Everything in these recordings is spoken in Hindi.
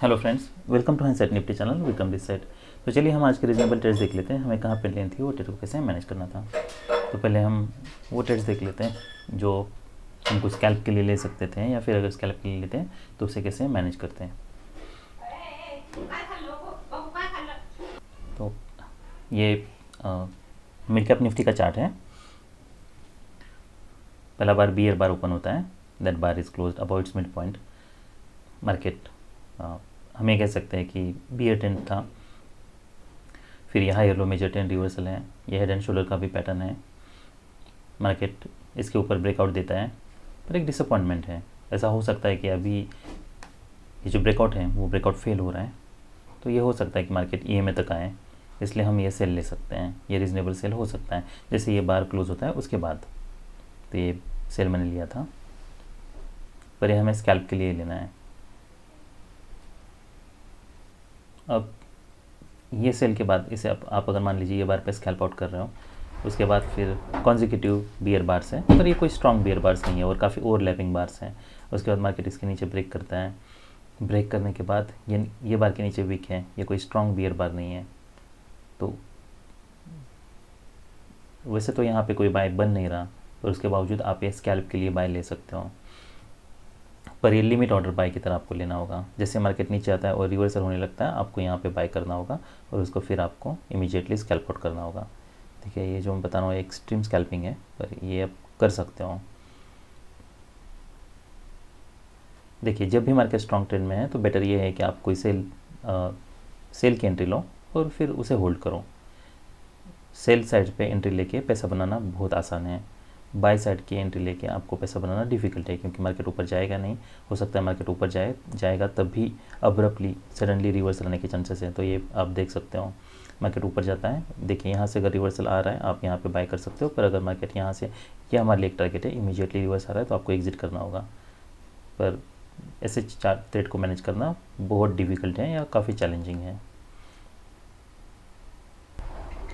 Hello friends, welcome to hindsight Nifty channel. Welcome this side. तो चलिए हम आज के रीजनेबल ट्रेड्स देख लेते हैं, हमें कहाँ पे लेनी थी, वो ट्रेड को कैसे मैनेज करना था। तो पहले हम वो ट्रेड्स देख लेते हैं जो हमको स्कैल्प के लिए ले सकते थे, या फिर अगर स्कैल्प के लिए लेते हैं तो उसे कैसे मैनेज करते हैं। तो ये मिड कैप निफ्टी का चार्ट है। पहला बार बियर बार ओपन होता है, that bar is closed about it's mid point. Market हमें कह सकते हैं कि बियर ट्रेंड था, फिर यहाँ येलो मेजर ट्रेंड रिवर्सल है, ये हेड एंड शोल्डर का भी पैटर्न है। मार्केट इसके ऊपर ब्रेकआउट देता है, पर एक डिसअपॉइंटमेंट है। ऐसा हो सकता है कि अभी ये जो ब्रेकआउट है वो ब्रेकआउट फेल हो रहा है, तो ये हो सकता है कि मार्केट ईएमए तक आए, इसलिए हम ये सेल ले सकते हैं। ये रीजनेबल सेल हो सकता है, जैसे ये बार क्लोज होता है उसके बाद। तो ये सेल मैंने लिया था, पर ये हमें स्कैल्प के लिए लेना है। अब ये सेल के बाद इसे आप अगर मान लीजिए ये बार पे स्कैल्प आउट कर रहे हो, उसके बाद फिर कॉन्जिक्यूटिव बियर बार्स है, पर ये कोई स्ट्रॉन्ग बियर बार्स नहीं है और काफ़ी ओवरलैपिंग बार्स हैं। उसके बाद मार्केट इसके नीचे ब्रेक करता है, ब्रेक करने के बाद ये बार के नीचे वीक है, ये कोई स्ट्रॉन्ग बियर बार नहीं है। तो वैसे तो यहाँ पे कोई बाय बन नहीं रहा, पर उसके बावजूद आप ये स्कैल्प के लिए बाय ले सकते हो, पर ये लिमिट ऑर्डर बाय की तरह आपको लेना होगा। जैसे मार्केट नीचे आता है और रिवर्सल होने लगता है, आपको यहाँ पे बाय करना होगा और उसको फिर आपको इमीडिएटली स्कैल्प आउट करना होगा। देखिए ये जो मैं बता रहा हूँ एक्सट्रीम स्कैल्पिंग है, पर ये आप कर सकते हो। देखिए जब भी मार्केट स्ट्रॉन्ग ट्रेंड में है तो बेटर ये है कि आप कोई सेल की एंट्री लो और फिर उसे होल्ड करो। सेल साइड पे एंट्री लेके पैसा बनाना बहुत आसान है, बाय साइड की एंट्री लेके आपको पैसा बनाना डिफिकल्ट है, क्योंकि मार्केट ऊपर जाएगा नहीं। हो सकता है मार्केट ऊपर जाएगा तब भी अब्रप्टली सडनली रिवर्सल आने के चांसेस हैं। तो ये आप देख सकते हो, मार्केट ऊपर जाता है, देखिए यहाँ से अगर रिवर्सल आ रहा है आप यहाँ पे बाय कर सकते हो, पर अगर मार्केट यहाँ से, ये हमारे लिए एक टारगेट है, इमीडिएटली रिवर्स आ रहा है तो आपको एग्जिट करना होगा। पर ऐसे चार्ट ट्रेड को मैनेज करना बहुत डिफ़िकल्ट है या काफ़ी चैलेंजिंग है।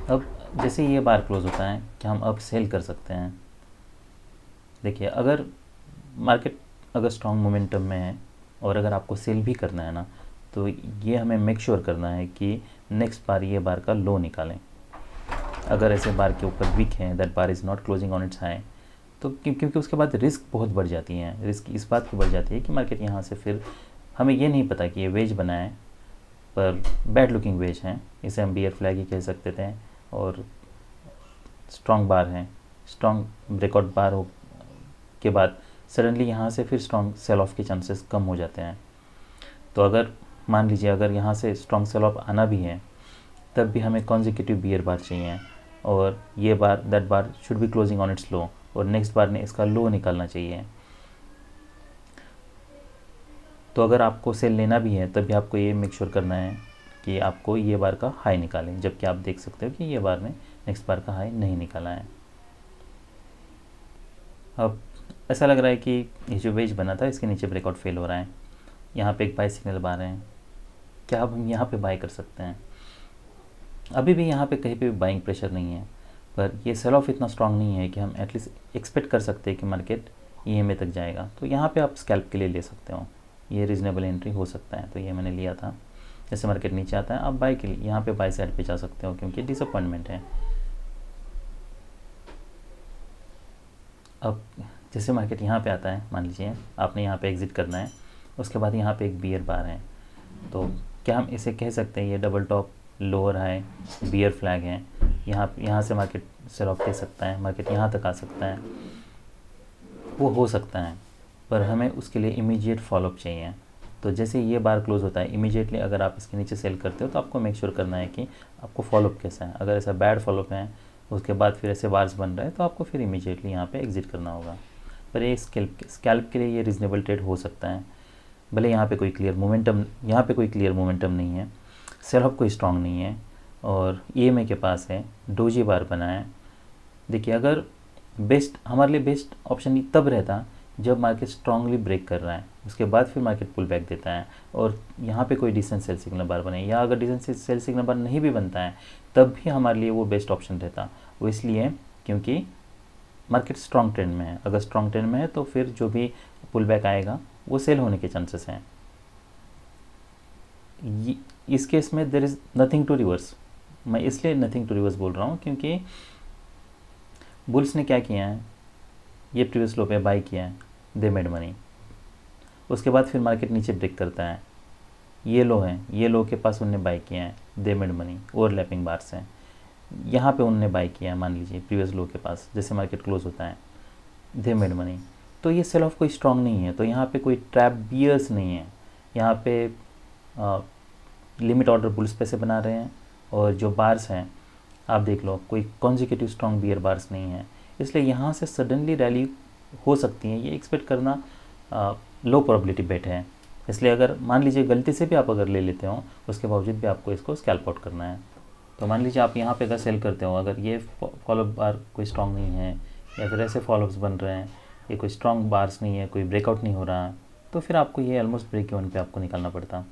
अब जैसे ये बार क्लोज होता है, क्या हम अब सेल कर सकते हैं। देखिए अगर मार्केट अगर स्ट्रॉन्ग मोमेंटम में है और अगर आपको सेल भी करना है ना, तो ये हमें मेक श्योर करना है कि नेक्स्ट बार ये बार का लो निकालें। अगर ऐसे बार के ऊपर वीक है, that bar is not closing on it's high, तो क्योंकि उसके बाद रिस्क बहुत बढ़ जाती हैं। रिस्क इस बात की बढ़ जाती है कि मार्केट यहाँ से फिर हमें ये नहीं पता कि ये वेज बना है, पर बैड लुकिंग वेज हैं, इसे हम बियर फ्लैग ही कह सकते थे, और स्ट्रॉन्ग बार हैं। स्ट्रॉन्ग ब्रेकआउट बार हो के बाद सडनली यहाँ से फिर स्ट्रॉन्ग सेल ऑफ के चांसेस कम हो जाते हैं। तो अगर मान लीजिए अगर यहाँ से स्ट्रॉन्ग सेल ऑफ आना भी है, तब भी हमें कॉन्जिक्यूटिव बियर बार चाहिए, और ये bar that bar should be closing on its low, और नेक्स्ट बार ने इसका लो निकालना चाहिए। तो अगर आपको सेल लेना भी है तब भी आपको ये मेक श्योर करना है कि आपको ये बार का हाई निकालें, जबकि आप देख सकते हो कि ये बार ने नेक्स्ट बार का हाई नहीं निकाला है। अब ऐसा लग रहा है कि ये जो वेज बना था इसके नीचे ब्रेकआउट फेल हो रहा है, यहाँ पे एक बाय सिग्नल बार है, क्या अब हम यहाँ पे बाय कर सकते हैं। अभी भी यहाँ पे कहीं पे भी बाइंग प्रेशर नहीं है, पर ये सेल ऑफ इतना स्ट्रांग नहीं है कि हम एटलीस्ट एक्सपेक्ट कर सकते हैं कि मार्केट ईएमए तक जाएगा। तो यहाँ पे आप स्कैल्प के लिए ले सकते हो, ये रीजनेबल एंट्री हो सकता है। तो ये मैंने लिया था। जैसे मार्केट नीचे आता है आप बाय के लिए यहाँ पे बाय साइड पे जा सकते हो, क्योंकि डिसअपॉइंटमेंट है। अब जैसे मार्केट यहाँ पे आता है, मान लीजिए आपने यहाँ पे एग्जिट करना है, उसके बाद यहाँ पे एक बियर बार है, तो क्या हम इसे कह सकते हैं ये double top lower high bear flag है। यहाँ से मार्केट सेल ऑफ दे सकता है, मार्केट यहाँ तक आ सकता है, वो हो सकता है, पर हमें उसके लिए इमीडिएट फॉलोअप चाहिए। तो जैसे ये बार क्लोज होता है, इमीडिएटली अगर आप इसके नीचे सेल करते हो तो आपको मेक श्योर करना है कि आपको फॉलोअप कैसा है। अगर ऐसा बैड फॉलोअप है, उसके बाद फिर ऐसे बार्स बन रहा है, तो आपको फिर इमीडिएटली यहाँ पे एग्जिट करना होगा। पर ये स्कैल्प के लिए ये रीजनेबल ट्रेड हो सकता है, भले यहाँ पे कोई क्लियर मोमेंटम नहीं है, सेल ऑफ कोई स्ट्रॉन्ग नहीं है, और ईएमए के पास है, डोजी बार बना है। देखिए अगर हमारे लिए बेस्ट ऑप्शन तब रहता जब मार्केट स्ट्रांगली ब्रेक कर रहा है, उसके बाद फिर मार्केट पुल बैक देता है, और यहाँ पे कोई डिसेंट सेल सिग्नल बार बने, या अगर डिसेंट सेल सिग्नल बार नहीं भी बनता है तब भी हमारे लिए वो बेस्ट ऑप्शन रहता। वो इसलिए क्योंकि मार्केट स्ट्रॉन्ग ट्रेंड में है। अगर स्ट्रॉन्ग ट्रेंड में है तो फिर जो भी पुल बैक आएगा वो सेल होने के चांसेस हैं। ये इस केस में there is nothing to reverse. मैं इसलिए नथिंग टू रिवर्स बोल रहा हूँ क्योंकि बुल्स ने क्या किया है, ये प्रीवियस लो पे बाई किया है, दे मेड मनी। उसके बाद फिर मार्केट नीचे ब्रेक करता है, ये लो हैं, ये लो के पास उनने बाई किया है, they made money, overlapping bars हैं। यहाँ पे उनने बाई किया है, मान लीजिए प्रीवियस लो के पास, जैसे मार्केट क्लोज होता है, दे मेड मनी। तो ये सेल ऑफ कोई स्ट्रांग नहीं है, तो यहाँ पे कोई ट्रैप बियर्स नहीं है। यहाँ पे लिमिट ऑर्डर बुल्स पे से बना रहे हैं, और जो बार्स हैं आप देख लो, कोई कॉन्जिक्यूटिव स्ट्रॉन्ग बियर बार्स नहीं है। इसलिए यहाँ से सडनली रैली हो सकती है, ये एक्सपेक्ट करना लो प्रोबेबिलिटी बेट है। इसलिए अगर मान लीजिए गलती से भी आप अगर ले लेते हो, उसके बावजूद भी आपको इसको स्कैल्प आउट करना है। तो मान लीजिए आप यहाँ पे अगर सेल करते हो, अगर ये फॉलोअप बार कोई स्ट्रॉन्ग नहीं है, या फिर ऐसे फॉलोअप्स बन रहे हैं, ये कोई स्ट्रॉन्ग बार्स नहीं है, कोई ब्रेकआउट नहीं हो रहा, तो फिर आपको ये ऑलमोस्ट ब्रेक इवन पे आपको निकालना पड़ता।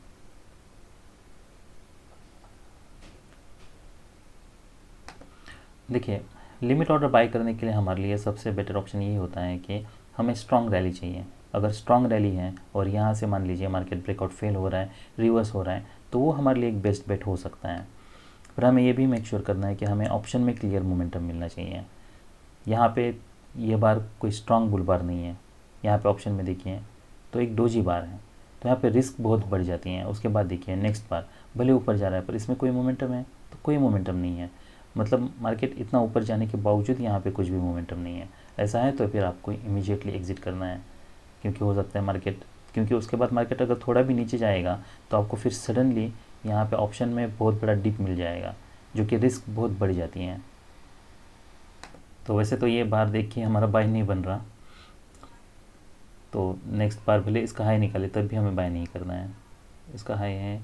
देखिए, लिमिट ऑर्डर बाय करने के लिए हमारे लिए सबसे बेटर ऑप्शन यही होता है कि हमें स्ट्रॉन्ग रैली चाहिए। अगर स्ट्रॉन्ग रैली है और यहाँ से मान लीजिए मार्केट ब्रेकआउट फेल हो रहा है, रिवर्स हो रहा है, तो वो हमारे लिए एक बेस्ट बेट हो सकता है। पर हमें ये भी मेक श्योर करना है कि हमें ऑप्शन में क्लियर मोमेंटम मिलना चाहिए। यहाँ पे ये बार कोई स्ट्रॉन्ग बुल बार नहीं है, यहाँ पे ऑप्शन में देखिए तो एक डोजी बार है, तो यहाँ पे रिस्क बहुत बढ़ जाती हैं। उसके बाद देखिए नेक्स्ट बार भले ऊपर जा रहा है पर इसमें कोई मोमेंटम है, तो कोई मोमेंटम नहीं है। मतलब मार्केट इतना ऊपर जाने के बावजूद यहाँ पे कुछ भी मोमेंटम नहीं है। ऐसा है तो फिर आपको इमीडिएटली एग्जिट करना है, क्योंकि हो सकता है मार्केट, क्योंकि उसके बाद मार्केट अगर थोड़ा भी नीचे जाएगा तो आपको फिर सडनली यहाँ पे ऑप्शन में बहुत बड़ा डिप मिल जाएगा, जो कि रिस्क बहुत बढ़ जाती हैं। तो वैसे तो ये बार देख के हमारा बाय नहीं बन रहा, तो नेक्स्ट बार भले इसका हाई निकाले तब भी हमें बाय नहीं करना है। इसका हाई है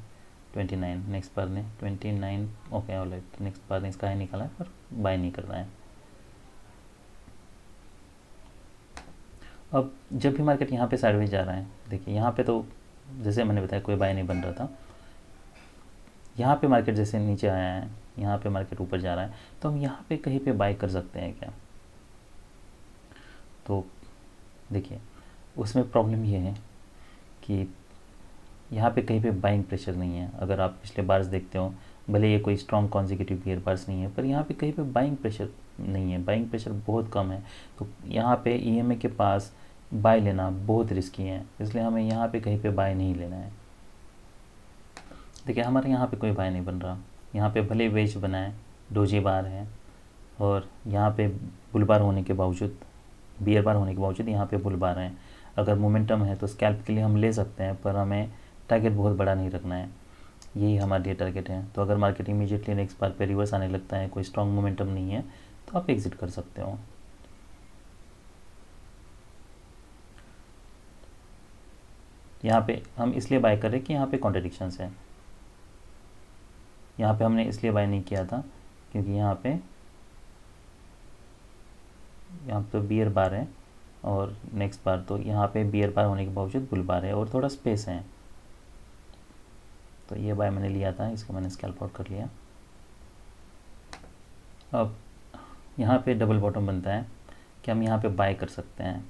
29, नेक्स्ट बार ने 29, ओके ऑलराइट, नेक्स्ट बार ने इसका हाई निकाला है पर बाय नहीं करना है। अब जब भी मार्केट यहाँ पे साइडवेज जा रहा है, देखिए यहाँ पे तो जैसे मैंने बताया कोई बाय नहीं बन रहा था, यहाँ पे मार्केट जैसे नीचे आया है, यहाँ पे मार्केट ऊपर जा रहा है, तो हम यहाँ पे कहीं पे बाय कर सकते हैं क्या? तो देखिए उसमें प्रॉब्लम ये है कि यहाँ पे कहीं पे बाइंग प्रेशर नहीं है। अगर आप पिछले बार्स देखते हो, भले ये कोई स्ट्रॉन्ग कॉन्जिक्यूटिव बियर बार्स नहीं है, पर यहाँ पे कहीं पे बाइंग प्रेशर नहीं है, बाइंग प्रेशर बहुत कम है। तो यहाँ पे ईएमए के पास बाय लेना बहुत रिस्की है, इसलिए हमें यहाँ पे कहीं पे बाय नहीं लेना है। देखिए हमारे यहाँ पे कोई बाय नहीं बन रहा, यहाँ पे भले वेज बना है, डोजी बार है, और यहाँ पे बुल बार होने के बावजूद, बियर बार होने के बावजूद यहाँ पे बुल बार हैं। अगर मोमेंटम है तो स्कैल्प के लिए हम ले सकते हैं, पर हमें टारगेट बहुत बड़ा नहीं रखना है, यही हमारे लिए टारगेट है। तो अगर मार्केट इमीडिएटली नेक्स्ट बार पे रिवर्स आने लगता है, कोई स्ट्रॉन्ग मोमेंटम नहीं है, तो आप एग्जिट कर सकते हो। यहाँ पे हम इसलिए बाय कर रहे हैं कि यहाँ पे कॉन्ट्रडिक्शंस है। यहाँ पे हमने इसलिए बाय नहीं किया था क्योंकि यहाँ तो बियर बार है, और नेक्स्ट बार तो यहाँ पे बियर बार होने के बावजूद बुल बार है और थोड़ा स्पेस है, तो ये बाय मैंने लिया था, इसको मैंने स्कैल्प आउट कर लिया। अब यहाँ पे डबल बॉटम बनता है कि हम यहाँ पे बाय कर सकते हैं।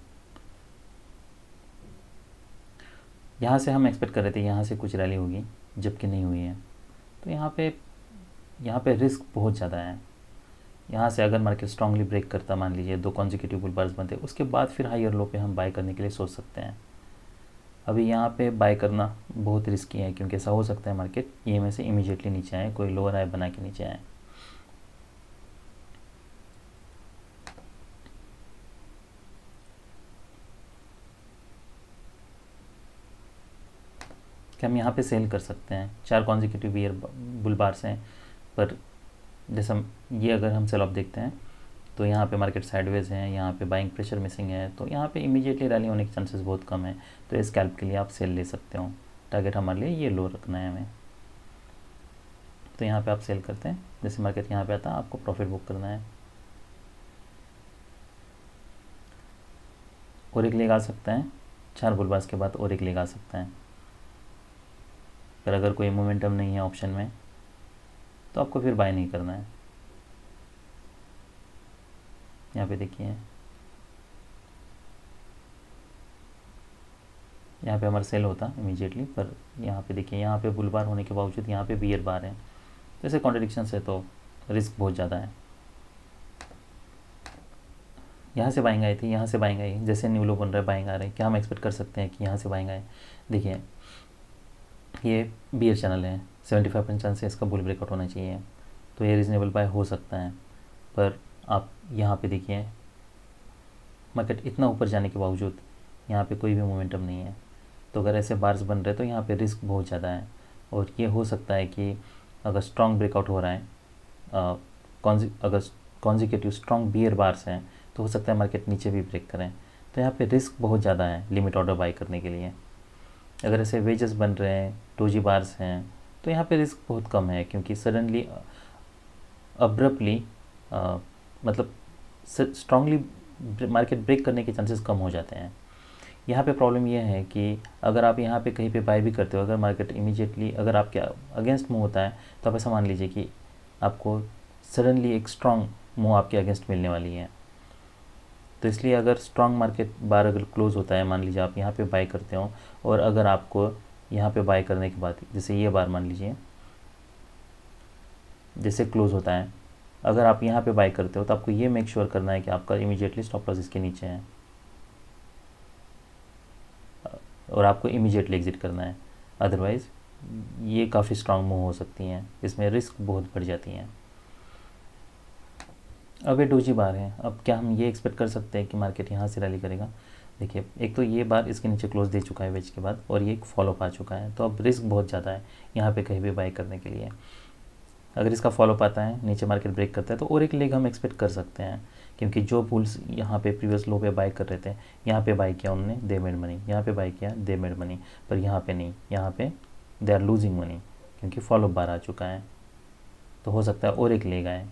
यहाँ से हम एक्सपेक्ट कर रहे थे यहाँ से कुछ रैली होगी, जबकि नहीं हुई है। तो यहाँ पे रिस्क बहुत ज़्यादा है। यहाँ से अगर मार्केट स्ट्रांगली ब्रेक करता, मान लीजिए 2 कॉन्जिक्यूटिव बुल बार्स बनते, उसके बाद फिर हायर लो पे हम बाय करने के लिए सोच सकते हैं। अभी यहाँ पे बाय करना बहुत रिस्की है, क्योंकि ऐसा हो सकता है मार्केट ईएमए से इमीडिएटली नीचे आए, कोई लोअर हाई बना के नीचे आए। कि हम यहाँ पे सेल कर सकते हैं, 4 कॉन्जिक्यूटिव ईयर बुल बार्स हैं, पर जैसे ये अगर हम सेल ऑफ देखते हैं तो यहाँ पे मार्केट साइडवेज है, यहाँ पे बाइंग प्रेशर मिसिंग है, तो यहाँ पे इमीडिएटली रैली होने के चांसेस बहुत कम है। तो इस स्कैल्प के लिए आप सेल ले सकते हो, टारगेट हमारे लिए ये लो रखना है हमें। तो यहाँ पे आप सेल करते हैं, जैसे मार्केट यहाँ पे आता है आपको प्रॉफिट बुक करना है। और एक लेग आ सकता है, 4 बुल बार्स के बाद और एक लेग आ सकता है, पर अगर कोई मोमेंटम नहीं है ऑप्शन में तो आपको फिर बाय नहीं करना है। यहाँ पे देखिए यहाँ पे हमारा सेल होता इमीडिएटली, पर यहाँ पे देखिए यहाँ पे बुल बार होने के बावजूद यहाँ पे बियर बार है, जैसे कॉन्ट्रडिक्शन है तो रिस्क बहुत ज़्यादा है। यहाँ से बाइंग आई थी, यहाँ से बाइंग आई, जैसे न्यू लो बन रहा है बाइंग आ रहा है, क्या हम एक्सपेक्ट कर सकते हैं कि यहाँ से बाइंग आए। देखिए ये बियर चैनल है, 75% चांस है इसका बुल ब्रेकआउट होना चाहिए, तो ये रीजनेबल बाय हो सकता है। पर आप यहाँ पे देखिए मार्केट इतना ऊपर जाने के बावजूद यहाँ पे कोई भी मोमेंटम नहीं है, तो अगर ऐसे बार्स बन रहे तो यहाँ पे रिस्क बहुत ज़्यादा है। और ये हो सकता है कि अगर स्ट्रॉन्ग ब्रेकआउट हो रहा है, अगर कॉन्जिक्यूटिव स्ट्रॉन्ग बियर बार्स हैं, तो हो सकता है मार्केट नीचे भी ब्रेक करें, तो यहाँ पे रिस्क बहुत ज़्यादा है लिमिट ऑर्डर बाई करने के लिए। अगर ऐसे वेजेस बन रहे हैं, डोजी बार्स हैं, तो यहाँ पे रिस्क बहुत कम है, क्योंकि सडनली अब्रप्टली मतलब स्ट्रांगली मार्केट ब्रेक करने के चांसेस कम हो जाते हैं। यहाँ पे प्रॉब्लम यह है कि अगर आप यहाँ पे कहीं पे बाय भी करते हो, अगर मार्केट इमीडिएटली अगर आपके अगेंस्ट मूव होता है, तो आप ऐसा मान लीजिए कि आपको सडनली एक स्ट्रॉन्ग मूव आपके अगेंस्ट मिलने वाली है। तो इसलिए अगर स्ट्रॉन्ग मार्केट बार अगर क्लोज होता है, मान लीजिए आप यहाँ पे बाय करते हो, और अगर आपको यहाँ पे बाय करने के बाद जैसे ये बार मान लीजिए जैसे क्लोज होता है, अगर आप यहाँ पे बाय करते हो तो आपको ये मेक श्योर करना है कि आपका इमीडिएटली स्टॉप लॉस इसके नीचे है और आपको इमीडिएटली एग्जिट करना है, अदरवाइज़ ये काफ़ी स्ट्रांग मूव हो सकती हैं, इसमें रिस्क बहुत बढ़ जाती हैं। अब ये डोजी बार है, अब क्या हम ये एक्सपेक्ट कर सकते हैं कि मार्केट यहाँ से रैली करेगा। देखिए एक तो ये बार इसके नीचे क्लोज दे चुका है वेज के बाद, और ये एक फॉलोअप आ चुका है, तो अब रिस्क बहुत ज़्यादा है यहाँ पे कहीं भी बाय करने के लिए। अगर इसका फॉलोअप आता है, नीचे मार्केट ब्रेक करता है, तो और एक लेग हम एक्सपेक्ट कर सकते हैं, क्योंकि जो बुल्स यहाँ पे प्रीवियस लो पे बाय कर रहे थे, यहाँ पे बाय किया उन्होंने, दे मेड मनी, यहाँ पे बाय किया, दे मेड मनी, पर यहाँ पे नहीं, यहाँ पे दे आर लूजिंग मनी, क्योंकि फॉलोअप बार आ चुका है, तो हो सकता है और एक लेग आए।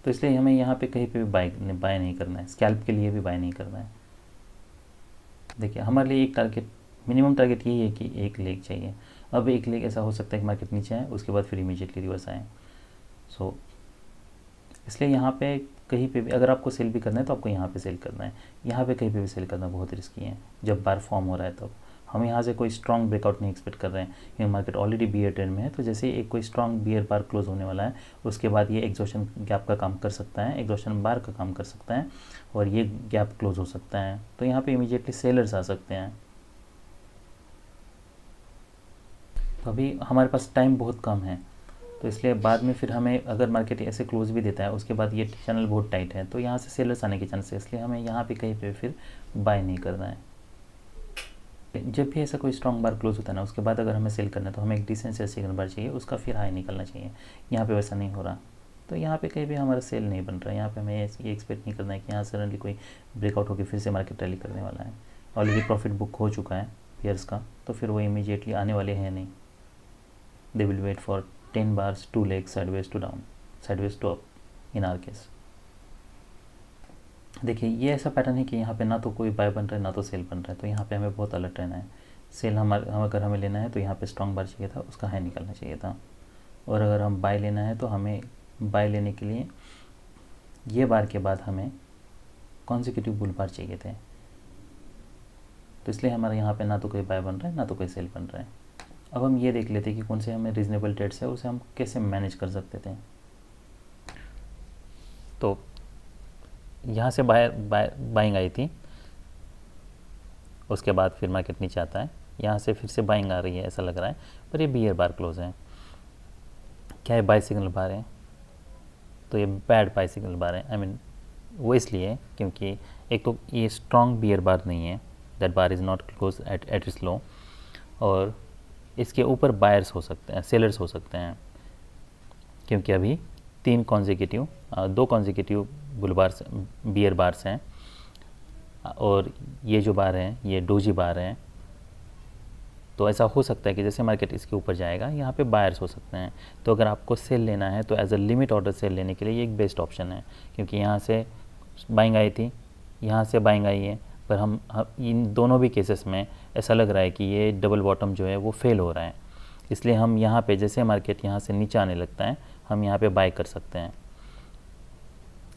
तो इसलिए हमें यहाँ पे कहीं पे भी बाय नहीं करना है, स्कैल्प के लिए भी बाय नहीं करना है। देखिए हमारे लिए एक टारगेट, मिनिमम टारगेट यही है कि एक लेग चाहिए। अब एक लेग ऐसा हो सकता है कि मार्केट नीचे आए, उसके बाद फिर इमीडिएटली रिवर्स आए। सो इसलिए यहाँ पे कहीं पे भी अगर आपको सेल भी करना है तो आपको यहाँ पे सेल करना है, यहाँ पे कहीं पे भी सेल करना बहुत रिस्की है जब बार फॉर्म हो रहा है। तब हम यहाँ से कोई स्ट्रॉन्ग ब्रेकआउट नहीं एक्सपेक्ट कर रहे हैं, क्योंकि मार्केट ऑलरेडी बियर ट्रेंड में है। तो जैसे एक कोई स्ट्रॉन्ग बियर बार क्लोज होने वाला है, उसके बाद ये एग्जॉशन गैप का काम कर सकता है, एग्जॉशन बार का काम कर सकता है, और ये गैप क्लोज हो सकता है, तो यहाँ पे इमीडिएटली सेलर्स आ सकते हैं। तो अभी हमारे पास टाइम बहुत कम है, तो इसलिए बाद में फिर हमें अगर मार्केट ऐसे क्लोज भी देता है, उसके बाद ये चैनल बहुत टाइट है, तो यहाँ से सेलर्स आने के चांस है, इसलिए हमें यहाँ पे कहीं पे फिर बाय नहीं करना है। जब भी ऐसा कोई स्ट्रॉन्ग बार क्लोज होता है ना, उसके बाद अगर हमें सेल करना है तो हमें एक डिसेंट से सिग्नल बार चाहिए, उसका फिर हाई निकलना चाहिए। यहाँ पे वैसा नहीं हो रहा, तो यहाँ पे कहीं भी हमारा सेल नहीं बन रहा है। यहाँ पे हमें ये एक्सपेक्ट नहीं करना है कि यहाँ सडनली कोई ब्रेकआउट होकर फिर से मार्केट रैली करने वाला है। ऑलरेडी प्रॉफिट बुक हो चुका है पेयर्स का, तो फिर वो इमीडिएटली आने वाले हैं नहीं। They will wait for 10 bars, 2 legs, sideways to down, sideways to up in our case। देखिए ये ऐसा पैटर्न है कि यहाँ पे ना तो कोई बाय बन रहा है ना तो सेल बन रहा है, तो यहाँ पे हमें बहुत अलर्ट रहना है। सेल हम अगर हमें लेना है तो यहाँ पे स्ट्रॉन्ग बार चाहिए था, उसका हाई निकलना चाहिए था, और अगर हम बाय लेना है तो हमें बाय लेने के लिए ये बार के बाद हमें कॉन्जिक्यूटिव बुल बार चाहिए थे। तो इसलिए हमारे यहाँ पे ना तो कोई बाय बन रहा है ना तो कोई सेल बन रहा है। अब हम ये देख लेते हैं कि कौन से हमें रीजनेबल ट्रेड्स है, उसे हम कैसे मैनेज कर सकते थे। तो यहाँ से बाइंग आई थी, उसके बाद फिर मार्केट नीचे आता है, यहाँ से फिर से बाइंग आ रही है ऐसा लग रहा है, पर ये बियर बार क्लोज है। क्या ये बाय सिग्नल बार है? तो ये बैड बाय सिग्नल बार है। आई मीन वो इसलिए क्योंकि एक तो ये स्ट्रॉन्ग बियर बार नहीं है, that bar is not close at its low, और इसके ऊपर बायर्स हो सकते हैं, सेलर्स हो सकते हैं, क्योंकि अभी दो consecutive bull bars bear bars हैं, और ये जो बार हैं ये डोजी बार हैं। तो ऐसा हो सकता है कि जैसे मार्केट इसके ऊपर जाएगा यहाँ पे बायर्स हो सकते हैं। तो अगर आपको सेल लेना है तो as a limit order sell लेने के लिए ये एक बेस्ट ऑप्शन है, क्योंकि यहाँ से बाइंग आई थी, यहाँ से बाइंग आई है, पर हम इन दोनों भी केसेस में ऐसा लग रहा है कि ये डबल बॉटम जो है वो फेल हो रहा है। इसलिए हम यहाँ पे जैसे मार्केट यहाँ से नीचे आने लगता है, हम यहाँ पे बाय कर सकते हैं।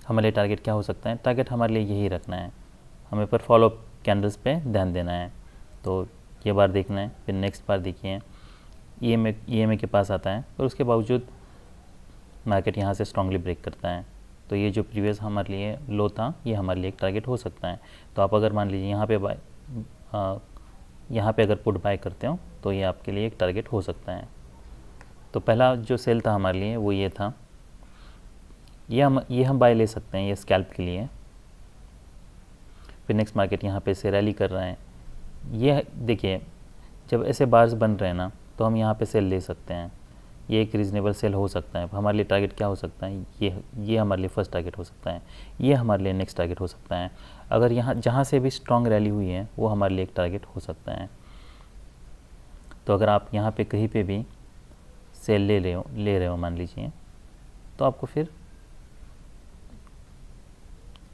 हमारे लिए टारगेट क्या हो सकता है? टारगेट हमारे लिए यही रखना है, हमें पर फॉलोअप कैंडल्स पे ध्यान देना है। तो ये बार देखना है। फिर नेक्स्ट बार देखिए EMA के पास आता है और उसके बावजूद मार्केट यहाँ से स्ट्रांगली ब्रेक करता है। तो ये जो प्रीवियस हमारे लिए लो था ये हमारे लिए एक टारगेट हो सकता है। तो आप अगर मान लीजिए यहाँ पे अगर पुट बाय करते हो तो ये आपके लिए एक टारगेट हो सकता है। तो पहला जो सेल था हमारे लिए वो ये था, ये हम बाय ले सकते हैं ये स्कैल्प के लिए। फिर नेक्स्ट मार्केट यहाँ पे से रैली कर रहा है। ये देखिए जब ऐसे बार्स बन रहे हैं ना तो हम यहाँ पे सेल ले सकते हैं, ये एक रीज़नेबल सेल हो सकता है। हमारे लिए टारगेट क्या हो सकता है, ये हमारे लिए फर्स्ट टारगेट हो सकता है, ये हमारे लिए नेक्स्ट टारगेट हो सकता है। अगर यहाँ जहाँ से भी स्ट्रॉन्ग रैली हुई है वो हमारे लिए एक टारगेट हो सकता है। तो अगर आप यहाँ पे कहीं पे भी सेल ले रहे हो मान लीजिए, तो आपको फिर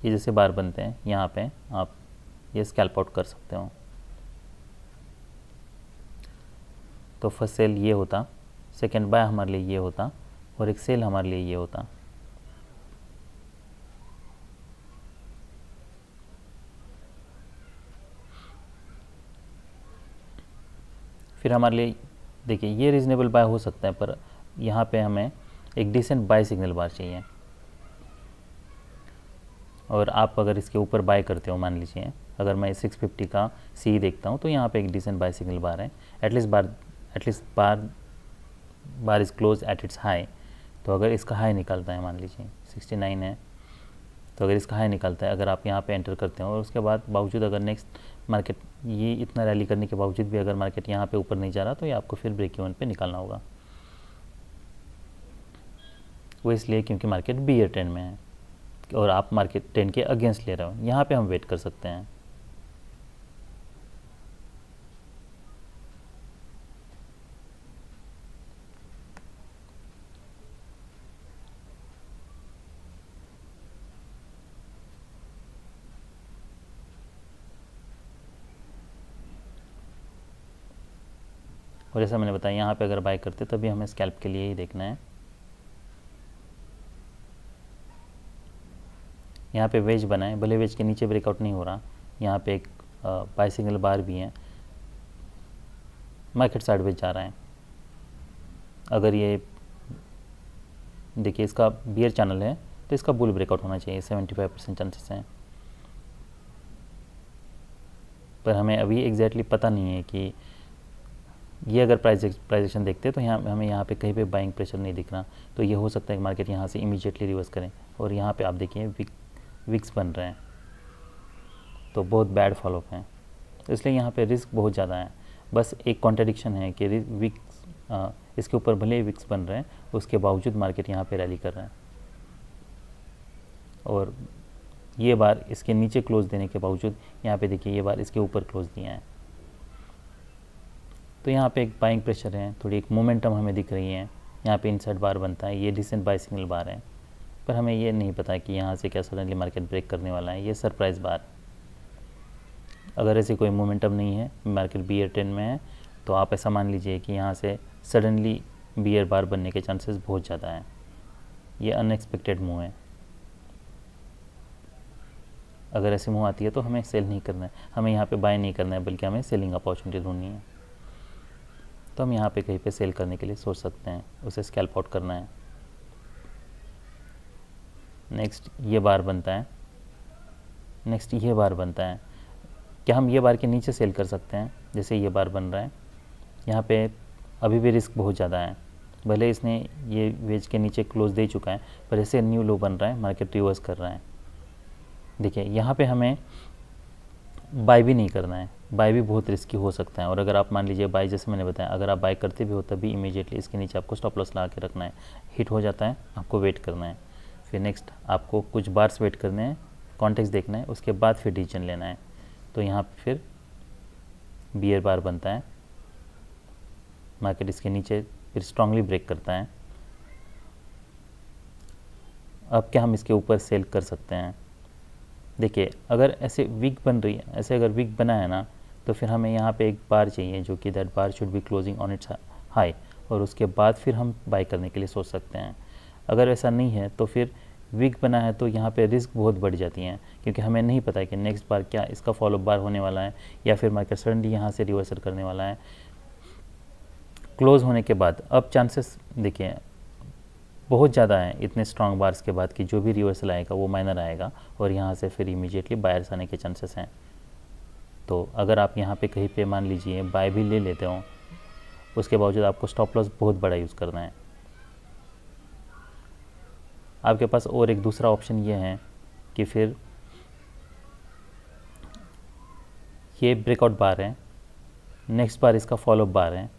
ये जैसे बार बनते हैं यहाँ पे आप ये स्कैल्प आउट कर सकते हो। तो फर्स्ट सेल ये होता, सेकेंड बाय हमारे लिए ये होता और एक सेल हमारे लिए ये होता। फिर हमारे लिए देखिए ये रीज़नेबल बाय हो सकता है, पर यहाँ पे हमें एक डिसेंट बाय सिग्नल बार चाहिए। और आप अगर इसके ऊपर बाय करते हो, मान लीजिए अगर मैं 650 का सी देखता हूँ तो यहाँ पे एक डिसेंट बाय सिग्नल बार है। At least bar is close at it's high. तो अगर इसका हाई निकलता है, मान लीजिए 69 है, तो अगर इसका हाई निकलता है, अगर आप यहाँ पे एंटर करते हो और उसके बाद बावजूद अगर नेक्स्ट मार्केट ये इतना रैली करने के बावजूद भी अगर मार्केट यहाँ पे ऊपर नहीं जा रहा तो ये आपको फिर ब्रेक इवन पे निकालना होगा। वो इसलिए क्योंकि मार्केट बियर ट्रेंड में है और आप मार्केट ट्रेंड के अगेंस्ट ले रहे हो। यहाँ पे हम वेट कर सकते हैं। और जैसा मैंने बताया यहाँ पे अगर बाय करते तभी हमें स्कैल्प के लिए ही देखना है। यहाँ पे वेज बना है, भले वेज के नीचे ब्रेकआउट नहीं हो रहा, यहाँ पे एक बाय सिग्नल बार भी है, मार्केट साइडवेज जा रहा है। अगर ये देखिए इसका बियर चैनल है तो इसका बुल ब्रेकआउट होना चाहिए, 75% चांसेस हैं। पर हमें अभी एग्जैक्टली पता नहीं है कि ये अगर प्राइजेक्शन देखते तो हमें यहाँ पे कहीं पे बाइंग प्रेशर नहीं दिख रहा। तो ये हो सकता है कि मार्केट यहाँ से इमीडिएटली रिवर्स करें। और यहाँ पे आप देखिए विक्स बन रहे हैं, तो बहुत बैड फॉलोअप है, इसलिए यहाँ पे रिस्क बहुत ज़्यादा है। बस एक कॉन्ट्रडिक्शन है कि विक्स इसके ऊपर भले ही विक्स बन रहे हैं उसके बावजूद मार्केट यहाँ पे रैली कर रहा है। और ये बार इसके नीचे क्लोज देने के बावजूद यहाँ पे देखिए ये बार इसके ऊपर क्लोज दिया है। तो यहाँ पे एक बाइंग प्रेशर है, थोड़ी एक मोमेंटम हमें दिख रही है। यहाँ पे इनसाइड बार बनता है, ये डिसेंट बाय सिग्नल बार है, पर हमें ये नहीं पता कि यहाँ से क्या सडनली मार्केट ब्रेक करने वाला है, ये सरप्राइज़ बार। अगर ऐसी कोई मोमेंटम नहीं है, मार्केट बियर ट्रेंड में है, तो आप ऐसा मान लीजिए कि यहाँ से सडनली बियर बार बनने के चांसेस बहुत ज़्यादा हैं। ये अनएक्सपेक्टेड मूव है। अगर ऐसी मूव आती है तो हमें सेल नहीं करना है, हमें यहाँ पे बाय नहीं करना है, बल्कि हमें सेलिंग अपॉर्चुनिटी ढूंढनी है। तो हम यहाँ पे कहीं पे सेल करने के लिए सोच सकते हैं, उसे स्कैल्प आउट करना है। नेक्स्ट ये बार बनता है, नेक्स्ट ये बार बनता है। क्या हम ये बार के नीचे सेल कर सकते हैं? जैसे ये बार बन रहा है, यहाँ पे अभी भी रिस्क बहुत ज़्यादा है। भले इसने ये वेज के नीचे क्लोज दे चुका है, पर ऐसे न्यू लो बन रहा है, मार्केट रिवर्स कर रहा है। देखिए यहाँ पे हमें बाय भी नहीं करना है, बाय भी बहुत रिस्की हो सकता है। और अगर आप मान लीजिए बाय, जैसे मैंने बताया, अगर आप बाय करते भी हो तभी इमीडिएटली इसके नीचे आपको स्टॉप लॉस लगा के रखना है। हिट हो जाता है, आपको वेट करना है। फिर नेक्स्ट आपको कुछ बार्स वेट करने हैं, कॉन्टेक्स्ट देखना है, उसके बाद फिर डिसीजन लेना है। तो यहाँ पे फिर बियर बार बनता है, मार्केट इसके नीचे फिर स्ट्रांगली ब्रेक करता है। अब क्या हम इसके ऊपर सेल कर सकते हैं? देखिए अगर ऐसे वीक बन रही है, ऐसे अगर वीक बना है ना, तो फिर हमें यहाँ पे एक बार चाहिए जो कि that bar should be closing on it's high, और उसके बाद फिर हम बाय करने के लिए सोच सकते हैं। अगर ऐसा नहीं है तो फिर वीक बना है तो यहाँ पे रिस्क बहुत बढ़ जाती हैं, क्योंकि हमें नहीं पता है कि नेक्स्ट बार क्या इसका फॉलोअप बार होने वाला है या फिर मार्केट सडनली यहाँ से रिवर्सल करने वाला है। क्लोज होने के बाद अब चांसेस देखिए बहुत ज़्यादा है इतने स्ट्रॉन्ग बार्स के बाद कि जो भी रिवर्सल आएगा वो माइनर आएगा और यहाँ से फिर इमीडिएटली बायर्स आने के चांसेस हैं। तो अगर आप यहाँ पे कहीं पे मान लीजिए बाय भी ले लेते हो, उसके बावजूद आपको स्टॉप लॉस बहुत बड़ा यूज़ करना है। आपके पास और एक दूसरा ऑप्शन ये है कि फिर ये ब्रेकआउट बार है, नेक्स्ट बार इसका फॉलोअप बार है,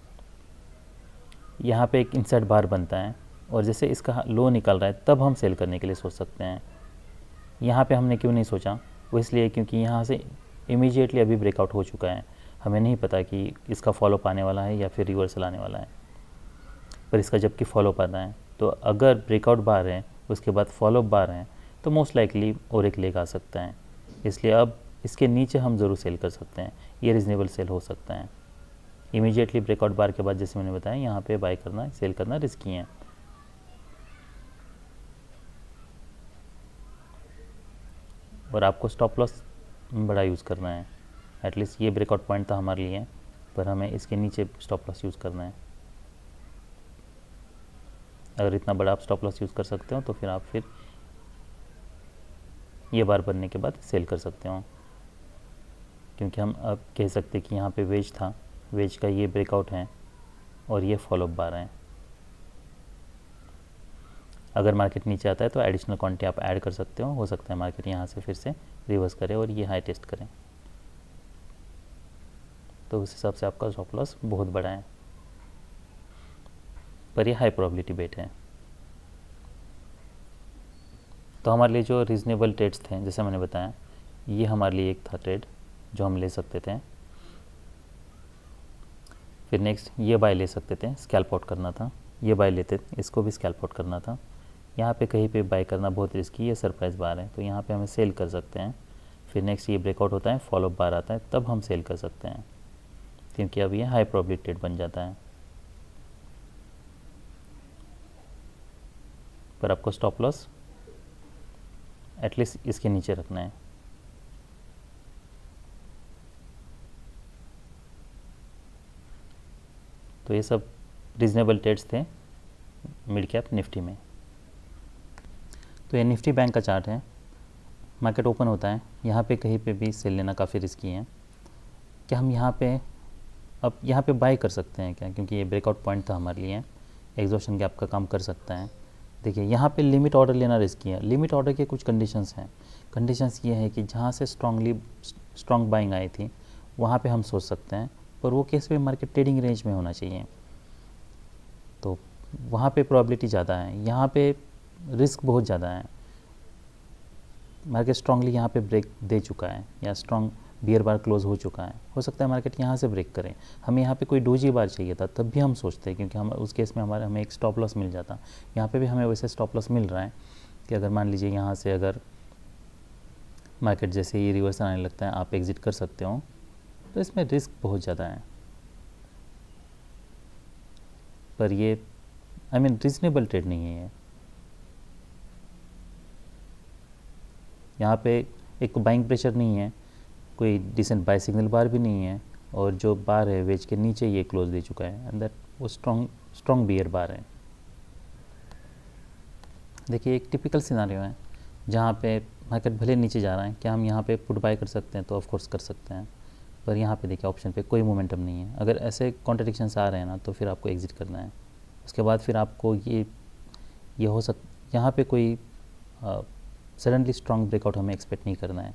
यहाँ पे एक इनसाइड बार बनता है और जैसे इसका लो निकल रहा है तब हम सेल करने के लिए सोच सकते हैं। यहाँ पे हमने क्यों नहीं सोचा, वो इसलिए क्योंकि यहाँ से इमीडिएटली अभी ब्रेकआउट हो चुका है, हमें नहीं पता कि इसका फॉलोअप आने वाला है या फिर रिवर्सल आने वाला है। पर इसका जबकि फॉलोअप आता है तो अगर ब्रेकआउट बार है उसके बाद फॉलोअप बार है तो मोस्ट लाइकली और एक लेग आ सकता है, इसलिए अब इसके नीचे हम ज़रूर सेल कर सकते हैं, ये रीज़नेबल सेल हो सकता है। इमीडिएटली ब्रेकआउट बार के बाद जैसे मैंने बताया यहाँ पे बाय करना सेल करना रिस्की है। और आपको स्टॉप लॉस बड़ा यूज़ करना है, एटलीस्ट ये ब्रेकआउट पॉइंट था हमारे लिए, पर हमें इसके नीचे स्टॉप लॉस यूज़ करना है। अगर इतना बड़ा आप स्टॉप लॉस यूज़ कर सकते हो तो फिर आप फिर ये बार बनने के बाद सेल कर सकते हो, क्योंकि हम अब कह सकते कि यहाँ पे वेज था, वेज का ये ब्रेकआउट है और ये फॉलोअप बार है। अगर मार्केट नीचे आता है तो एडिशनल क्वांटिटी आप ऐड कर सकते हो सकता है मार्केट यहाँ से फिर से रिवर्स करे और ये हाई टेस्ट करें, तो उस हिसाब से आपका स्टॉप लॉस बहुत बड़ा है, पर ये हाई प्रोबेबिलिटी बेट है। तो हमारे लिए जो रीज़नेबल ट्रेड्स थे जैसे मैंने बताया, ये हमारे लिए एक था ट्रेड जो हम ले सकते थे। फिर नेक्स्ट ये बाय ले सकते थे, स्कैल्प आउट करना था, ये बाय लेते इसको भी स्कैल्प आउट करना था। यहाँ पे कहीं पे बाय करना बहुत रिस्की, ये सरप्राइज बार है तो यहाँ पे हमें सेल कर सकते हैं। फिर नेक्स्ट ये ब्रेकआउट होता है, फॉलोअप बार आता है, तब हम सेल कर सकते हैं, क्योंकि अब ये हाई प्रोबेबिलिटी ट्रेड बन जाता है। पर आपको स्टॉप लॉस एटलीस्ट इसके नीचे रखना है। तो ये सब रीज़नेबल ट्रेड्स थे मिड कैप निफ्टी में। तो ये निफ्टी बैंक का चार्ट है, मार्केट ओपन होता है, यहाँ पे कहीं पे भी सेल लेना काफ़ी रिस्की है। क्या हम यहाँ पे अब यहाँ पे बाय कर सकते हैं क्या, क्योंकि ये ब्रेकआउट पॉइंट था हमारे लिए, एग्जॉशन गैप का काम कर सकता है। देखिए यहाँ पे लिमिट ऑर्डर लेना रिस्की है। लिमिट ऑर्डर के कुछ कंडीशंस हैं। कंडीशंस ये है कि जहाँ से स्ट्रॉन्ग बाइंग आई थी वहाँ पे हम सोच सकते हैं, पर वो केस में मार्केट ट्रेडिंग रेंज में होना चाहिए, तो वहाँ पे प्रोबेबिलिटी ज़्यादा है। यहाँ पे रिस्क बहुत ज़्यादा है, मार्केट स्ट्रांगली यहाँ पे ब्रेक दे चुका है या स्ट्रॉन्ग बियर बार क्लोज हो चुका है, हो सकता है मार्केट यहाँ से ब्रेक करें। हमें यहाँ पे कोई डोजी बार चाहिए था तब भी हम सोचते हैं, क्योंकि हम उस केस में हमें एक स्टॉप लॉस मिल जाता। यहाँ पे भी हमें वैसे स्टॉप लॉस मिल रहा है कि अगर मान लीजिए यहाँ से अगर मार्केट जैसे ही रिवर्स आने लगता है आप एग्ज़िट कर सकते हो, तो इसमें रिस्क बहुत ज़्यादा है। पर ये रीज़नेबल ट्रेड नहीं है। यहाँ पे एक बाइंग प्रेशर नहीं है, कोई डिसेंट बाय सिग्नल बार भी नहीं है, और जो बार है वेज के नीचे ये क्लोज दे चुका है, एंड दैट वो स्ट्रॉन्ग बियर बार है। देखिए एक टिपिकल सिनारियो है जहाँ पे मार्केट भले नीचे जा रहा है, क्या हम यहाँ पे पुट बाय कर सकते हैं, तो ऑफ कोर्स कर सकते हैं, पर यहाँ पे देखिए ऑप्शन पे कोई मोमेंटम नहीं है। अगर ऐसे कॉन्ट्रडिक्शंस आ रहे हैं ना तो फिर आपको एग्जिट करना है। उसके बाद फिर आपको ये हो यहाँ पे कोई सडनली स्ट्रॉन्ग ब्रेकआउट हमें एक्सपेक्ट नहीं करना है।